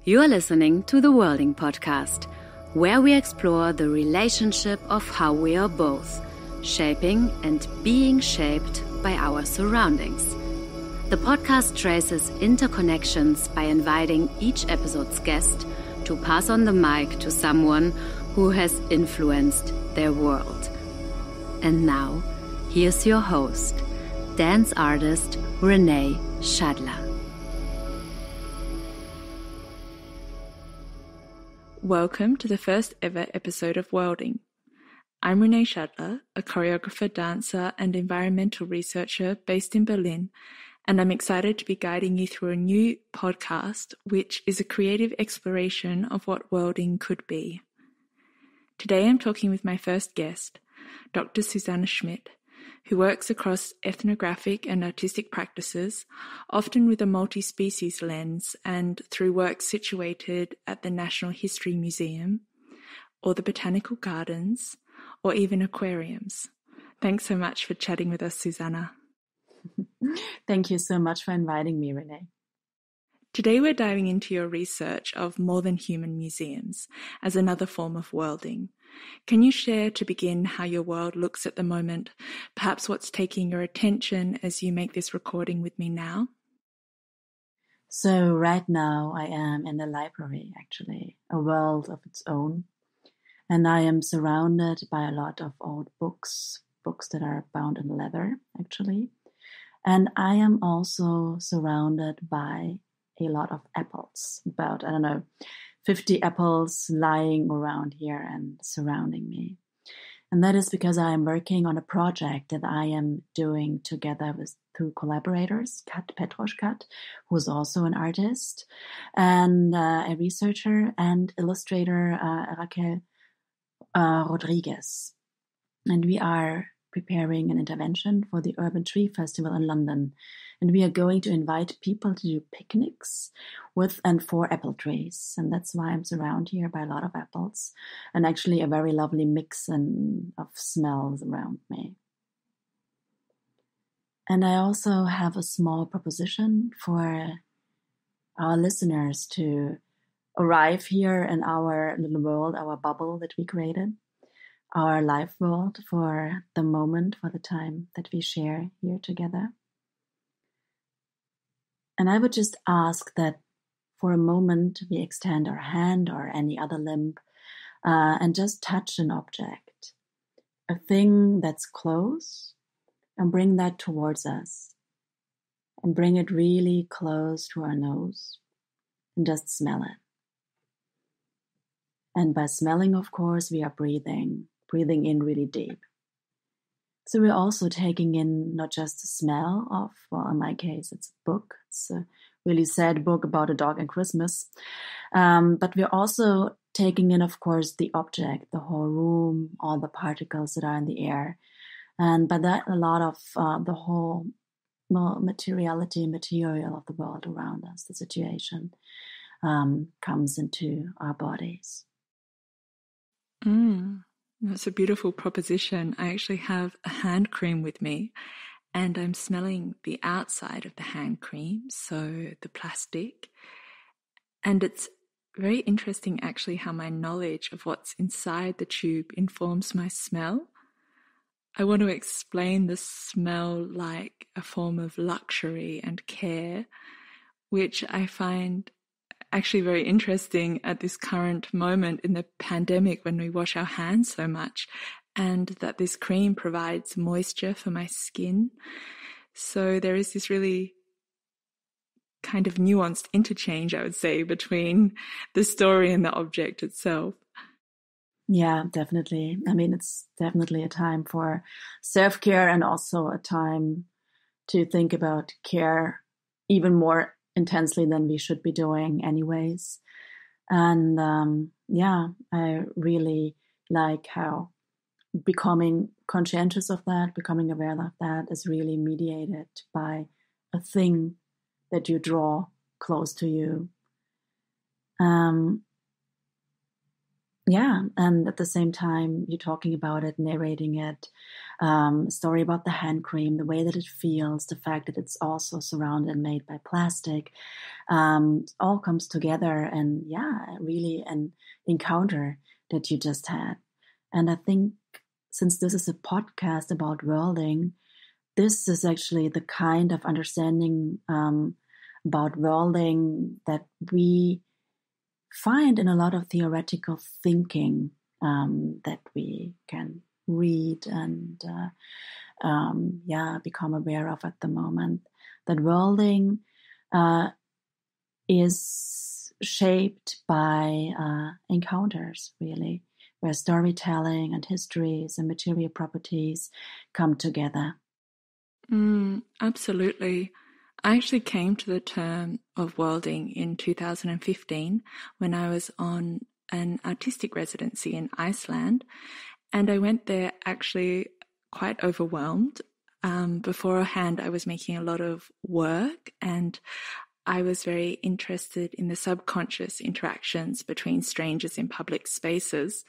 You're listening to the Worlding Podcast, where we explore the relationship of how we are both shaping and being shaped by our surroundings. The podcast traces interconnections by inviting each episode's guest to pass on the mic to someone who has influenced their world. And now, here's your host, dance artist Renee Schadler. Welcome to the first ever episode of Worlding. I'm Renee Schadler, a choreographer, dancer, and environmental researcher based in Berlin, and I'm excited to be guiding you through a new podcast, which is a creative exploration of what worlding could be. Today I'm talking with my first guest, Dr. Susanne Schmitt, who works across ethnographic and artistic practices, often with a multi-species lens and through work situated at the National History Museum, or the Botanical Gardens, or even aquariums. Thanks so much for chatting with us, Susanna. Thank you so much for inviting me, Renee. Today we're diving into your research of more than human museums as another form of worlding. Can you share, to begin, how your world looks at the moment, perhaps what's taking your attention as you make this recording with me now? So right now I am in the library, actually, a world of its own. And I am surrounded by a lot of old books that are bound in leather, actually. And I am also surrounded by a lot of apples, about, 50 apples lying around here and surrounding me. And that is because I am working on a project that I am doing together with two collaborators, Kat Petroschkat, who is also an artist, and a researcher and illustrator, Raquel Rodriguez. And we are preparing an intervention for the Urban Tree Festival in London. And we are going to invite people to do picnics with and for apple trees. And that's why I'm surrounded here by a lot of apples and actually a very lovely mix of smells around me. And I also have a small proposition for our listeners to arrive here in our little world, our bubble that we created, our life world, for the moment, for the time that we share here together. And I would just ask that for a moment we extend our hand or any other limb and just touch an object, a thing that's close, and bring that towards us and bring it really close to our nose and just smell it. And by smelling, of course, we are breathing in really deep. So we're also taking in not just the smell of, well, in my case, it's a book. It's a really sad book about a dog and Christmas. But we're also taking in, of course, the object, the whole room, all the particles that are in the air. And by that, a lot of the whole material of the world around us, the situation, comes into our bodies. That's a beautiful proposition. I actually have a hand cream with me and I'm smelling the outside of the hand cream, so the plastic. And it's very interesting actually how my knowledge of what's inside the tube informs my smell. I want to explain the smell like a form of luxury and care, which I find actually very interesting at this current moment in the pandemic when we wash our hands so much, and that this cream provides moisture for my skin. So there is this really kind of nuanced interchange, I would say, between the story and the object itself. Yeah, definitely. I mean, it's definitely a time for self-care and also a time to think about care even more intensely than we should be doing anyways. And I really like how becoming conscientious of that, becoming aware of that is really mediated by a thing that you draw close to you. Yeah, and at the same time, you're talking about it, narrating it, story about the hand cream, the way that it feels, the fact that it's also surrounded and made by plastic, all comes together, and yeah, really an encounter that you just had. And I think since this is a podcast about worlding, this is actually the kind of understanding about worlding that we find in a lot of theoretical thinking that we can read and become aware of at the moment. That worlding is shaped by encounters, really, where storytelling and histories and material properties come together. Absolutely. I actually came to the term of worlding in 2015 when I was on an artistic residency in Iceland, and I went there actually quite overwhelmed. Beforehand, I was making a lot of work, and I was very interested in the subconscious interactions between strangers in public spaces.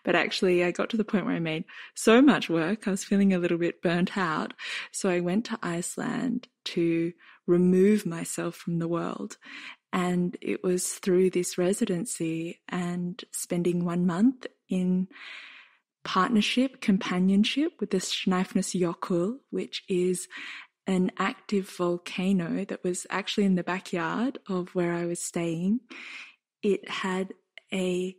But actually, I got to the point where I made so much work, I was feeling a little bit burnt out. So I went to Iceland to remove myself from the world. And it was through this residency and spending 1 month in companionship with the Snæfellsjökull, which is an active volcano that was actually in the backyard of where I was staying. It had a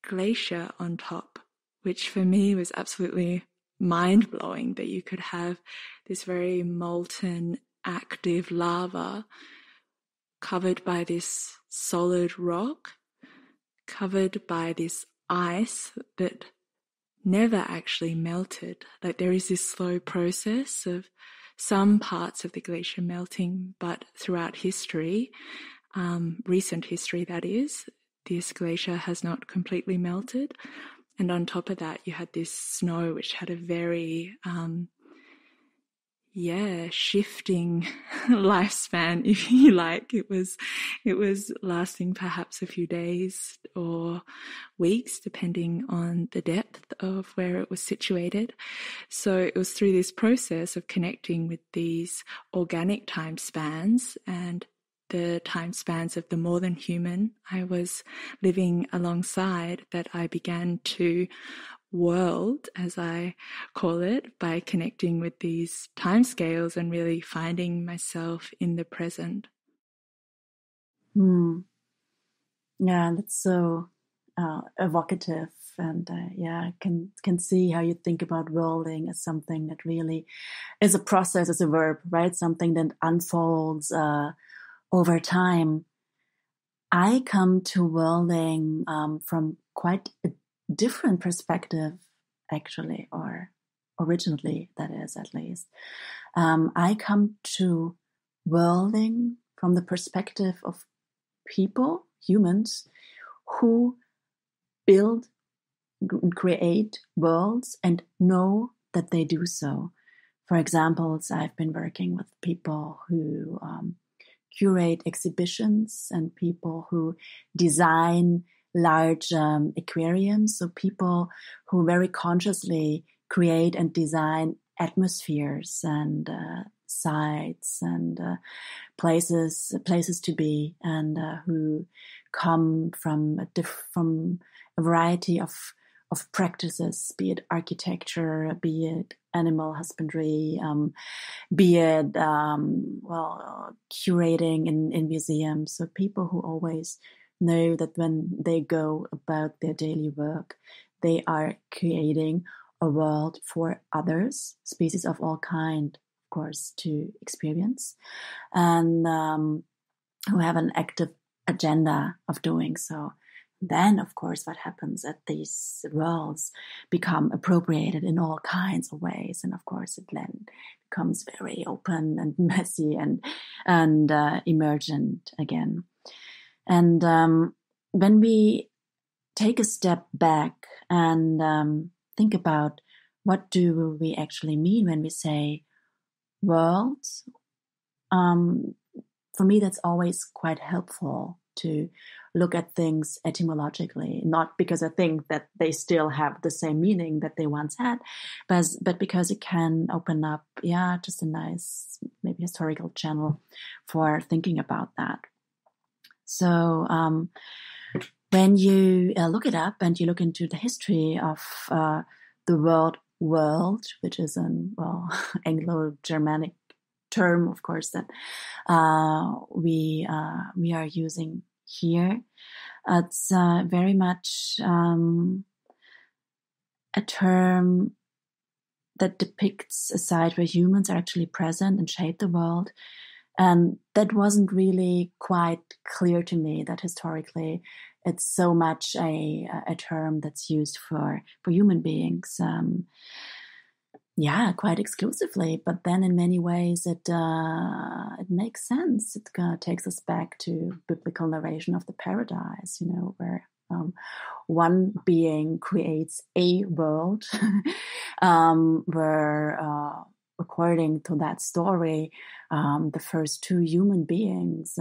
glacier on top, which for me was absolutely mind-blowing, that you could have this very molten, active lava covered by this solid rock, covered by this ice that never actually melted. Like, there is this slow process of some parts of the glacier melting, but throughout history, recent history that is, this glacier has not completely melted. And on top of that, you had this snow, which had a very, shifting lifespan, if you like. It was lasting perhaps a few days or weeks, depending on the depth of where it was situated. So it was through this process of connecting with these organic time spans and the time spans of the more than human I was living alongside that I began to world, as I call it, by connecting with these timescales and really finding myself in the present. Yeah, that's so evocative, and I can see how you think about worlding as something that really is a process, as a verb, right? Something that unfolds over time. I come to worlding from quite a different perspective, actually, or originally, that is, at least. I come to worlding from the perspective of people, humans, who build and create worlds and know that they do so. For example, I've been working with people who curate exhibitions and people who design large aquariums. So people who very consciously create and design atmospheres and sites and places to be, and who come from a variety of practices, be it architecture, be it animal husbandry, be it curating in museums. So people who always know that when they go about their daily work, they are creating a world for others, species of all kind, of course, to experience, and who have an active agenda of doing so. Then, of course, what happens at these worlds become appropriated in all kinds of ways, and of course, it then becomes very open and messy and emergent again. And when we take a step back and think about what do we actually mean when we say worlds, for me, that's always quite helpful to look at things etymologically, not because I think that they still have the same meaning that they once had, but because it can open up, just a nice, maybe historical channel for thinking about that. So when you look it up and you look into the history of the word world, which is an Anglo-Germanic term, of course, that we are using here, it's very much a term that depicts a side where humans are actually present and shape the world. And that wasn't really quite clear to me, that historically it's so much a term that's used for human beings, quite exclusively. But then in many ways it makes sense. It takes us back to biblical narration of the paradise, where one being creates a world where according to that story, the first two human beings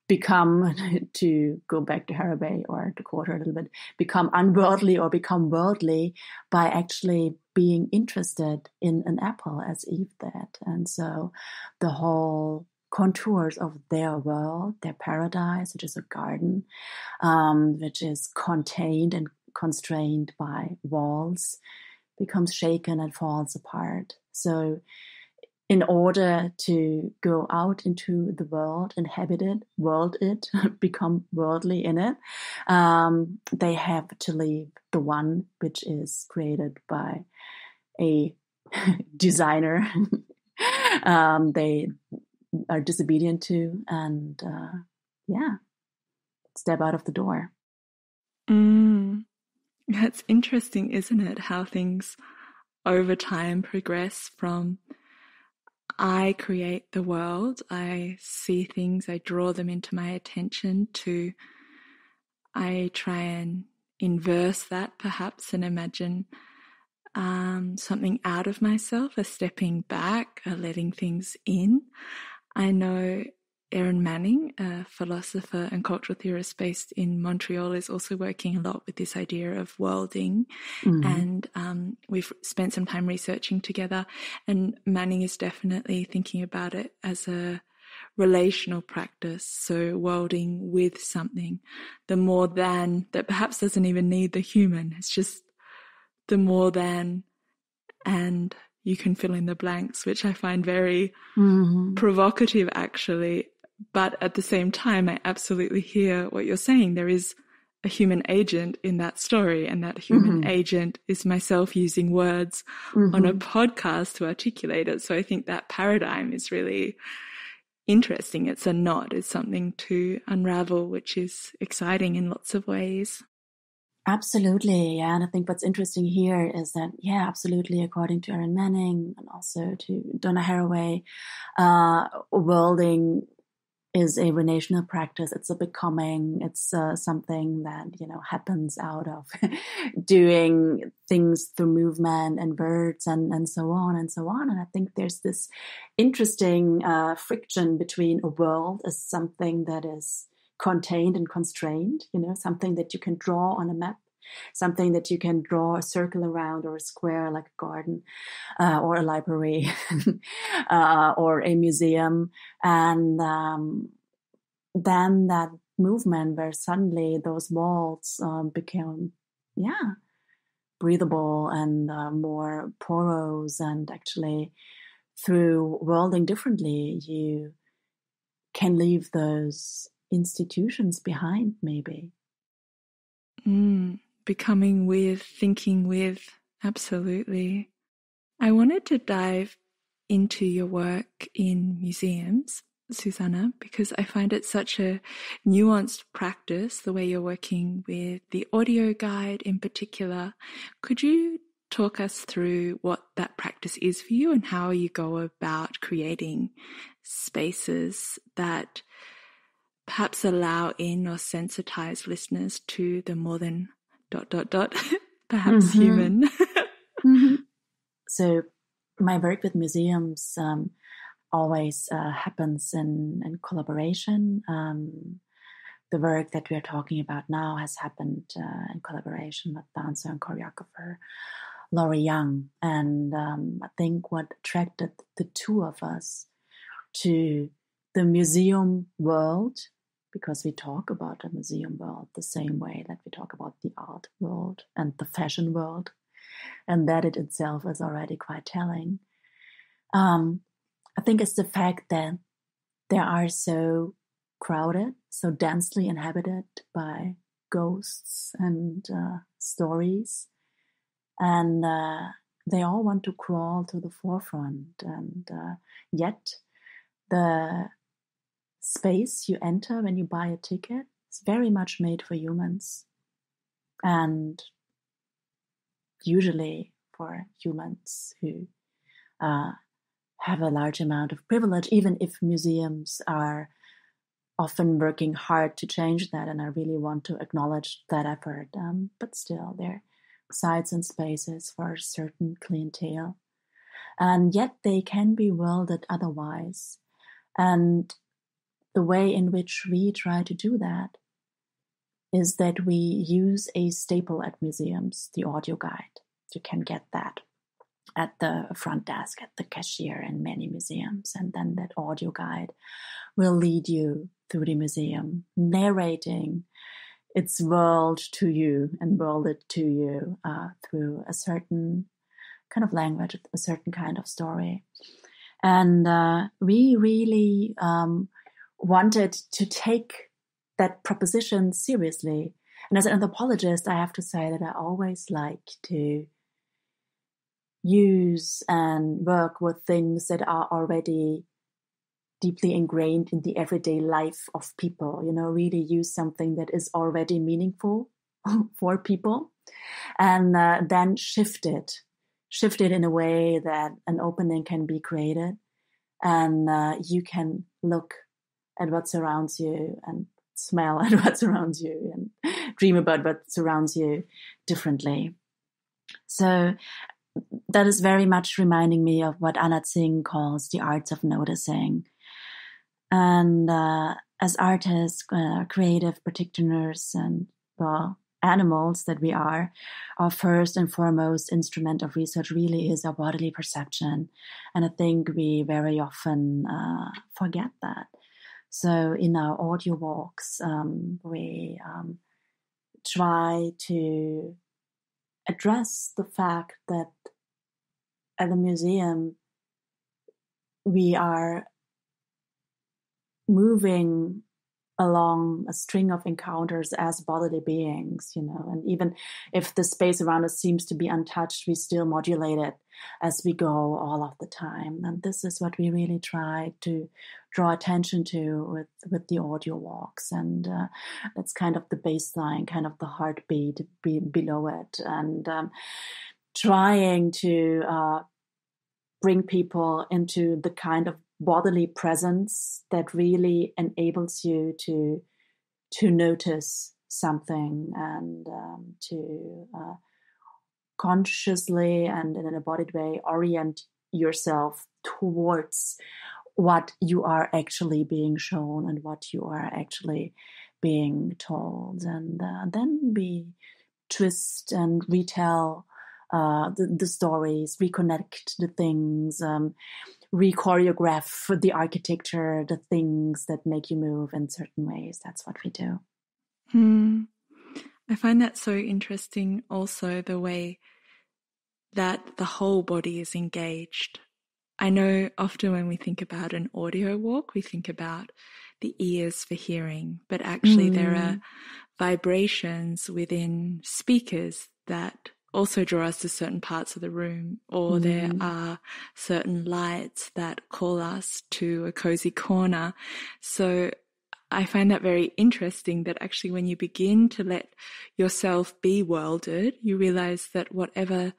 become, to go back to Haraway or to quote her a little bit, become unworldly or become worldly by actually being interested in an apple, as Eve did. And so the whole contours of their world, their paradise, which is a garden, which is contained and constrained by walls, becomes shaken and falls apart. So in order to go out into the world, inhabit it, world it, become worldly in it, they have to leave the one which is created by a designer they are disobedient to, and step out of the door. That's interesting, isn't it? How things over time progress from I create the world, I see things, I draw them into my attention, to I try and inverse that perhaps and imagine something out of myself, a stepping back, a letting things in. I know Erin Manning, a philosopher and cultural theorist based in Montreal, is also working a lot with this idea of worlding. And we've spent some time researching together, and Manning is definitely thinking about it as a relational practice. So worlding with something, the more than, that perhaps doesn't even need the human. It's just the more than, and you can fill in the blanks, which I find very provocative, actually. But at the same time, I absolutely hear what you're saying. There is a human agent in that story, and that human agent is myself using words on a podcast to articulate it. So I think that paradigm is really interesting. It's a knot, it's something to unravel, which is exciting in lots of ways. Absolutely, yeah. And I think what's interesting here is that, absolutely, according to Erin Manning and also to Donna Haraway, worlding is a relational practice. It's a becoming. It's something that, happens out of doing things through movement and words and so on and so on. And I think there's this interesting friction between a world as something that is contained and constrained, something that you can draw on a map, something that you can draw a circle around, or a square like a garden, or a library, or a museum. And then that movement where suddenly those walls become, breathable and more porous, and actually through worlding differently, you can leave those institutions behind, maybe. Becoming with, thinking with, absolutely. I wanted to dive into your work in museums, Susanne, because I find it such a nuanced practice, the way you're working with the audio guide in particular. Could you talk us through what that practice is for you and how you go about creating spaces that perhaps allow in or sensitize listeners to the more than ... perhaps human? So my work with museums always happens in collaboration the work that we are talking about now has happened in collaboration with dancer and choreographer Laurie Young. And I think what attracted the two of us to the museum world, because we talk about the museum world the same way that we talk about the art world and the fashion world, and that it itself is already quite telling. I think it's the fact that they are so crowded, so densely inhabited by ghosts and stories, and they all want to crawl to the forefront, and yet the space you enter when you buy a ticket is very much made for humans, and usually for humans who have a large amount of privilege, even if museums are often working hard to change that, and I really want to acknowledge that effort. But still, they're sites and spaces for a certain clientele, and yet they can be wielded otherwise. And the way in which we try to do that is that we use a staple at museums, the audio guide. You can get that at the front desk, at the cashier in many museums. And then that audio guide will lead you through the museum, narrating its world to you and world it to you through a certain kind of language, a certain kind of story. And we really wanted to take that proposition seriously. And as an anthropologist, I have to say that I always like to use and work with things that are already deeply ingrained in the everyday life of people, really use something that is already meaningful for people, and then shift it in a way that an opening can be created, and you can look at what surrounds you and smell at what surrounds you and dream about what surrounds you differently. So that is very much reminding me of what Anat Singh calls the arts of noticing. And as artists, creative practitioners, and animals that we are, our first and foremost instrument of research really is our bodily perception. And I think we very often forget that. So in our audio walks, we try to address the fact that at the museum we are moving along a string of encounters as bodily beings, and even if the space around us seems to be untouched, we still modulate it as we go all of the time. And this is what we really try to draw attention to with the audio walks. And that's kind of the baseline, kind of the heartbeat below it. And trying to bring people into the kind of bodily presence that really enables you to notice something, and to consciously and in an embodied way orient yourself towards what you are actually being shown and what you are actually being told. And then we twist and retell the stories, reconnect the things, re-choreograph the architecture, the things that make you move in certain ways. That's what we do. I find that so interesting also, the way that the whole body is engaged. I know often when we think about an audio walk, we think about the ears for hearing, but actually there are vibrations within speakers that also draw us to certain parts of the room, or there are certain lights that call us to a cozy corner. So I find that very interesting, that actually when you begin to let yourself be worlded, you realize that whatever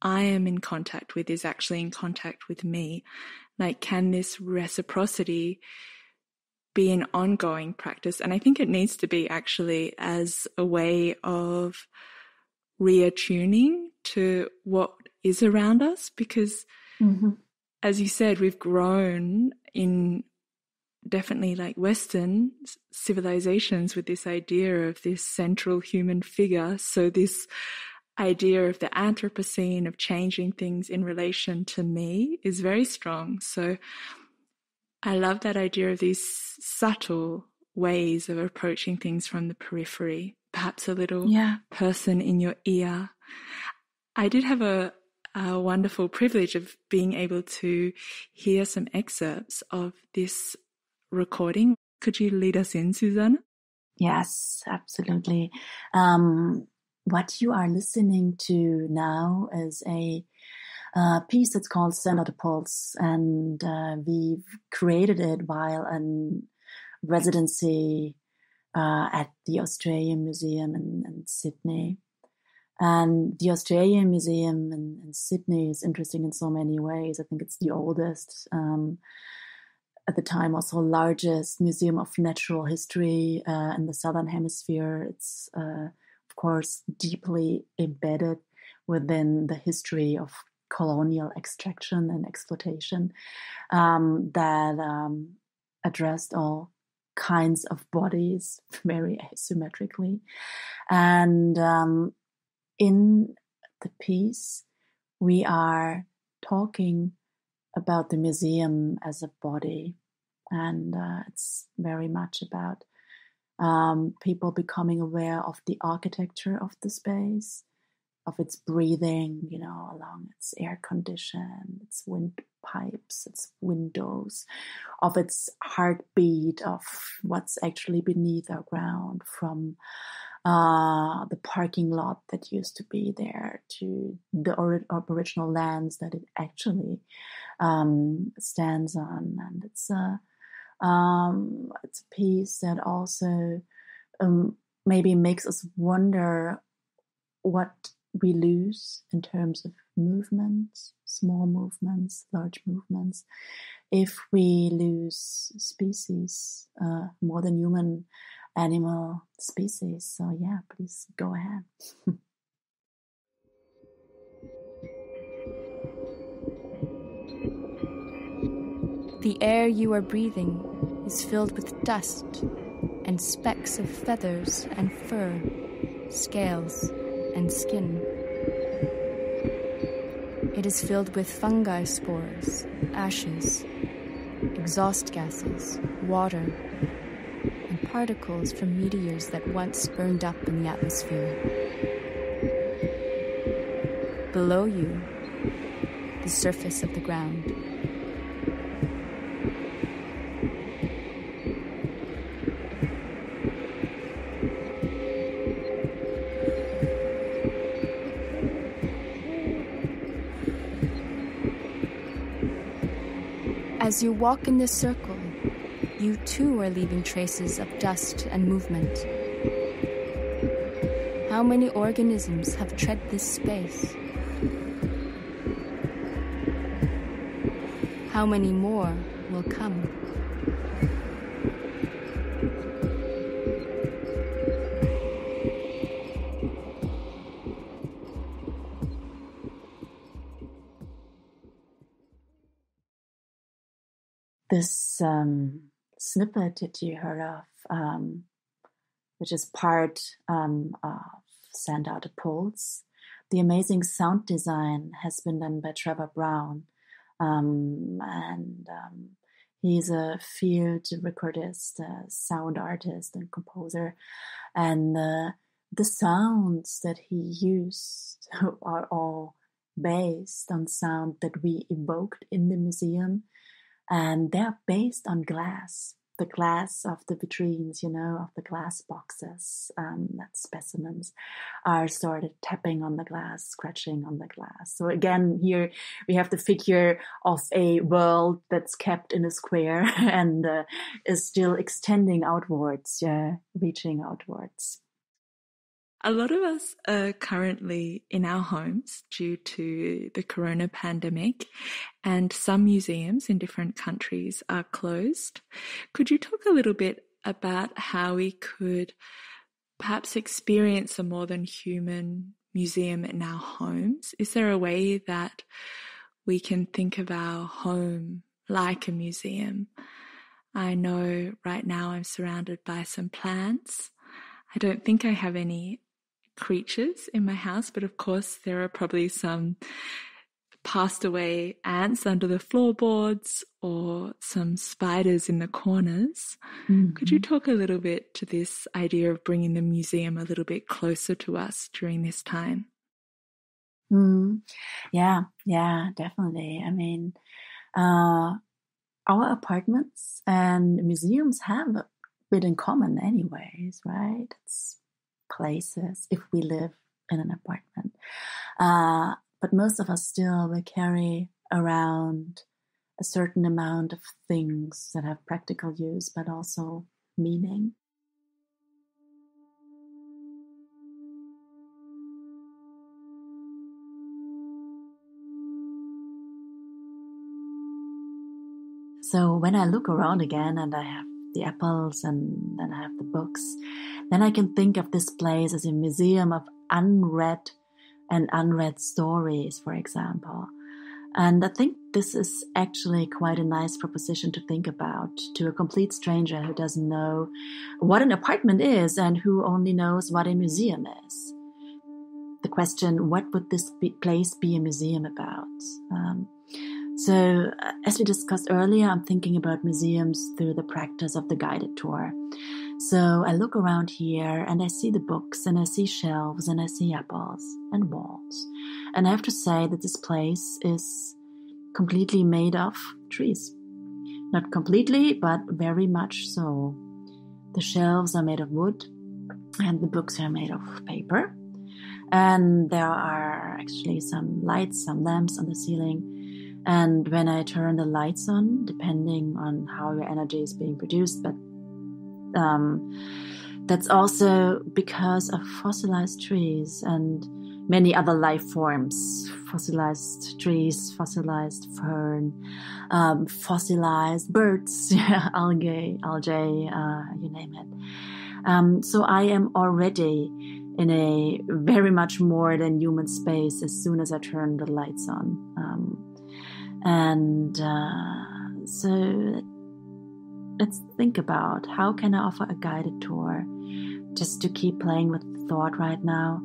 I am in contact with is actually in contact with me. Like, can this reciprocity be an ongoing practice? And I think it needs to be, actually, as a way of reattuning to what is around us, because as you said, we've grown in definitely like Western civilizations with this idea of this central human figure. So this idea of the Anthropocene, of changing things in relation to me, is very strong. So I love that idea of these subtle ways of approaching things from the periphery, perhaps a little person in your ear. I did have a wonderful privilege of being able to hear some excerpts of this recording. Could you lead us in, Susanne? Yes, absolutely. What you are listening to now is a piece that's called Stand at a Pulse, and we've created it while in residency at the Australian Museum in Sydney. And the Australian Museum in Sydney is interesting in so many ways. I think it's the oldest, at the time also largest museum of natural history in the Southern Hemisphere. It's, of course, deeply embedded within the history of colonial extraction and exploitation that addressed all kinds of bodies very asymmetrically. And in the piece, we are talking about the museum as a body, and it's very much about people becoming aware of the architecture of the space, of its breathing, along its air condition, its windpipes, its windows, of its heartbeat, of what's actually beneath our ground, from the parking lot that used to be there to the original lands that it actually stands on. And it's a piece that also maybe makes us wonder what we lose in terms of movements, small movements, large movements, if we lose species, more than human animal species. So yeah, please go ahead. The air you are breathing is filled with dust and specks of feathers and fur, scales and skin. It is filled with fungi spores, ashes, exhaust gases, water, and particles from meteors that once burned up in the atmosphere. Below you, the surface of the ground. As you walk in this circle, you too are leaving traces of dust and movement. How many organisms have tread this space? How many more will come? This snippet that you heard of, which is part of Send Out a Pulse, the amazing sound design has been done by Trevor Brown. And he's a field recordist, sound artist and composer. And the sounds that he used are all based on sound that we evoked in the museum. And they're based on glass, the glass of the vitrines, of the glass boxes, that specimens are started tapping on the glass, scratching on the glass. So again, here we have the figure of a world that's kept in a square and is still extending outwards, reaching outwards. A lot of us are currently in our homes due to the corona pandemic, and some museums in different countries are closed. Could you talk a little bit about how we could perhaps experience a more than human museum in our homes? Is there a way that we can think of our home like a museum? I know right now I'm surrounded by some plants. I don't think I have any creatures in my house, but of course there are probably some passed away ants under the floorboards or some spiders in the corners. Mm-hmm. Could you talk a little bit to this idea of bringing the museum a little bit closer to us during this time? Yeah, definitely. I mean, our apartments and museums have a bit in common anyways, right? It's places if we live in an apartment. But most of us still will carry around a certain amount of things that have practical use, but also meaning. So when I look around again and I have the apples and then I have the books, then I can think of this place as a museum of unread stories, for example. And I think this is actually quite a nice proposition to think about to a complete stranger who doesn't know what an apartment is and who only knows what a museum is. The question, what would this place be a museum about? So, as we discussed earlier, I'm thinking about museums through the practice of the guided tour. So I look around here and I see the books and I see shelves and I see apples and walls. And I have to say that this place is completely made of trees. Not completely, but very much so. The shelves are made of wood and the books are made of paper. And there are actually some lights, some lamps on the ceiling. And when I turn the lights on, depending on how your energy is being produced, but that's also because of fossilized trees and many other life forms. Fossilized trees, fossilized fern, fossilized birds, algae, you name it. So I am already in a very much more than human space as soon as I turn the lights on. So let's think about how can I offer a guided tour just to keep playing with the thought right now.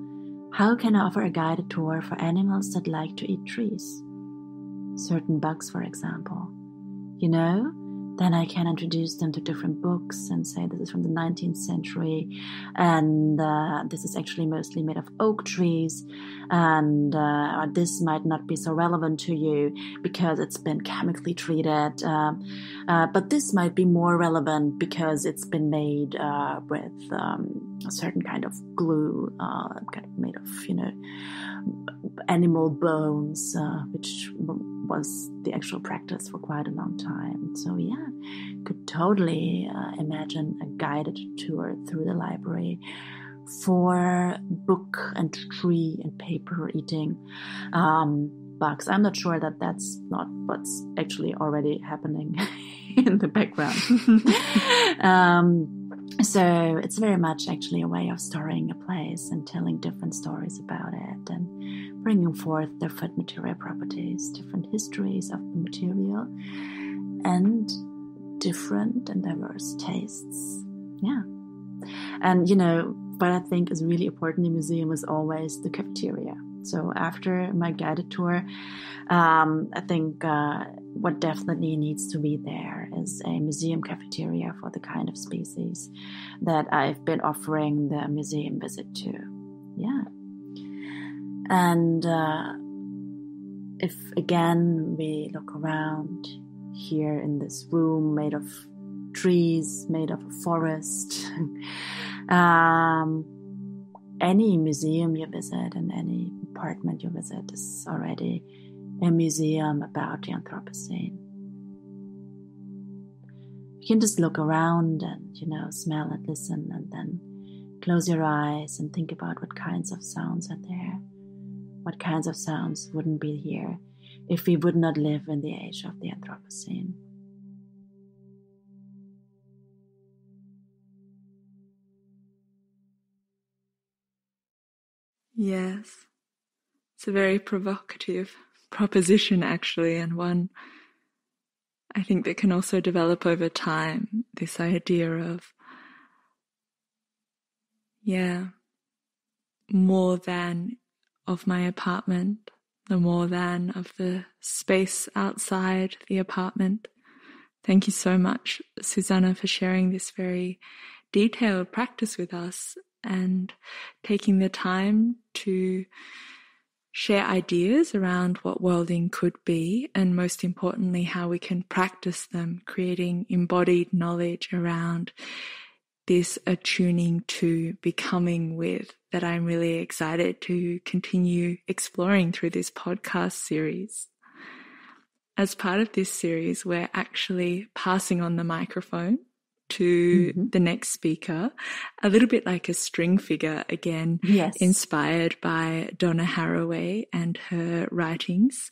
How can I offer a guided tour for animals that like to eat trees? Certain bugs, for example. You know, then I can introduce them to different books and say this is from the 19th century and this is actually mostly made of oak trees and this might not be so relevant to you because it's been chemically treated, but this might be more relevant because it's been made with a certain kind of glue, kind of made of, animal bones, which was the actual practice for quite a long time. So yeah, could totally imagine a guided tour through the library for book and tree and paper eating bugs. I'm not sure that that's not what's actually already happening in the background. So it's very much actually a way of storing a place and telling different stories about it and bringing forth different material properties, different histories of the material, and different and diverse tastes. Yeah. And, what I think is really important in a museum is always the cafeteria. So after my guided tour, I think what definitely needs to be there is a museum cafeteria for the kind of species that I've been offering the museum visit to. Yeah. And if, again, we look around here in this room made of trees, made of a forest, any museum you visit and any apartment you visit is already a museum about the Anthropocene. You can just look around and, smell and listen and then close your eyes and think about what kinds of sounds are there. What kinds of sounds wouldn't be here if we would not live in the age of the Anthropocene. Yes, it's a very provocative proposition, actually, and one I think that can also develop over time, this idea of, more than of my apartment, the more than of the space outside the apartment. Thank you so much, Susanne, for sharing this very detailed practice with us and taking the time to share ideas around what worlding could be, and most importantly, how we can practice them, creating embodied knowledge around this attuning to becoming with that I'm really excited to continue exploring through this podcast series. As part of this series, we're actually passing on the microphone to the next speaker, a little bit like a string figure, again, inspired by Donna Haraway and her writings.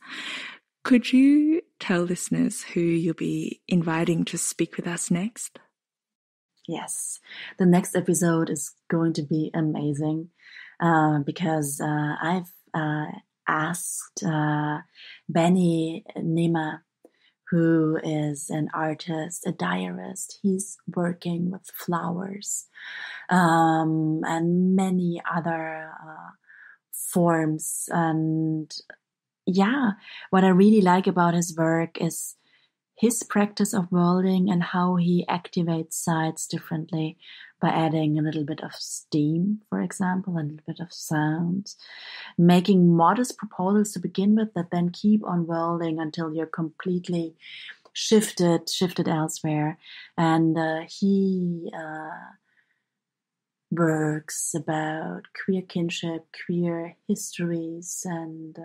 Could you tell listeners who you'll be inviting to speak with us next? Yes, the next episode is going to be amazing because I've asked Benny Nima, who is an artist, a diarist. He's working with flowers and many other forms. And what I really like about his work is his practice of worlding and how he activates sites differently by adding a little bit of steam, for example, a little bit of sound, making modest proposals to begin with that then keep on worlding until you're completely shifted elsewhere. And he works about queer kinship, queer histories, and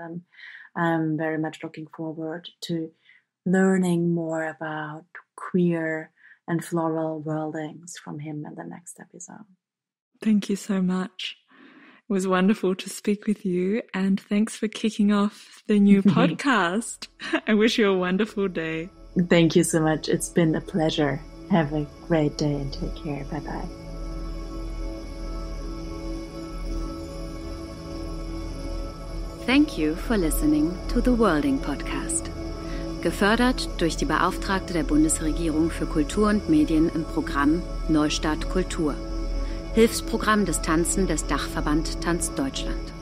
I'm very much looking forward to learning more about queer and floral worldings from him in the next episode. Thank you so much. It was wonderful to speak with you, and thanks for kicking off the new podcast. I wish you a wonderful day. Thank you so much. It's been a pleasure. Have a great day and take care. Bye-bye. Thank you for listening to the Worlding Podcast. Gefördert durch die Beauftragte der Bundesregierung für Kultur und Medien im Programm Neustart Kultur. Hilfsprogramm des Tanzen des Dachverband Tanz Deutschland.